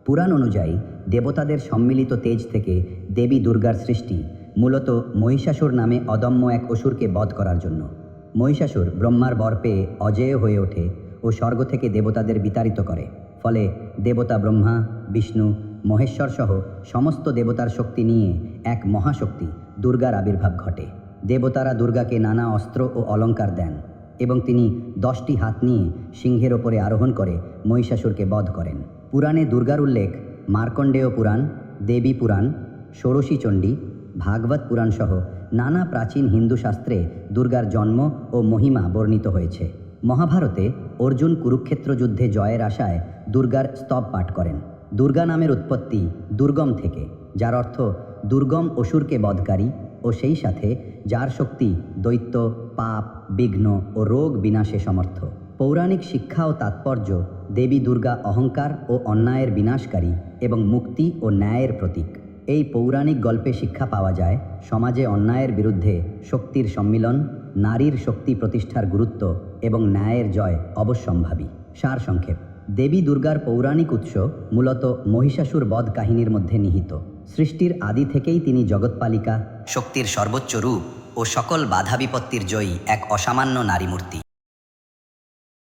পুরাণ অনুযায়ী দেবতাদের সম্মিলিত তেজ থেকে দেবী দুর্গার সৃষ্টি, মূলত মহিষাসুর নামে অদম্য এক অসুরকে বধ করার জন্য। মহিষাসুর ব্রহ্মার বর পেয়ে অজেয় হয়ে ওঠে ও স্বর্গ থেকে দেবতাদের বিতাড়িত করে। ফলে দেবতা ব্রহ্মা, বিষ্ণু, মহেশ্বর সহ সমস্ত দেবতার শক্তি নিয়ে এক মহাশক্তি দুর্গার আবির্ভাব ঘটে। দেবতারা দুর্গাকে নানা অস্ত্র ও অলঙ্কার দেন এবং তিনি 10টি হাত নিয়ে সিংহের ওপরে আরোহণ করে মহিষাসুরকে বধ করেন। পুরাণে দুর্গার উল্লেখ মার্কণ্ডেয় পুরাণ, দেবী পুরাণ, ষোড়শী চণ্ডী, ভাগবত পুরাণ সহ নানা প্রাচীন হিন্দু শাস্ত্রে দুর্গার জন্ম ও মহিমা বর্ণিত হয়েছে। মহাভারতে অর্জুন কুরুক্ষেত্র যুদ্ধে জয়ের আশায় দুর্গার স্তব পাঠ করেন। দুর্গা নামের উৎপত্তি দুর্গম থেকে, যার অর্থ দুর্গম অসুরকে বধকারী, ও সেই সাথে যার শক্তি দৈত্য, পাপ, বিঘ্ন ও রোগ বিনাশে সমর্থ। পৌরাণিক শিক্ষা ও তাৎপর্য: দেবী দুর্গা অহংকার ও অন্যায়ের বিনাশকারী এবং মুক্তি ও ন্যায়ের প্রতীক। এই পৌরাণিক গল্পে শিক্ষা পাওয়া যায় সমাজে অন্যায়ের বিরুদ্ধে শক্তির সম্মিলন, নারীর শক্তি প্রতিষ্ঠার গুরুত্ব এবং ন্যায়ের জয় অবশ্যম্ভাবী। সারসংক্ষেপ: দেবী দুর্গার পৌরাণিক উৎস মূলত মহিষাসুর বধ কাহিনীর মধ্যে নিহিত। সৃষ্টির আদি থেকেই তিনি জগৎপালিকা, শক্তির সর্বোচ্চ রূপ ও সকল বাধা বিপত্তির জয়ী এক অসামান্য নারীমূর্তি।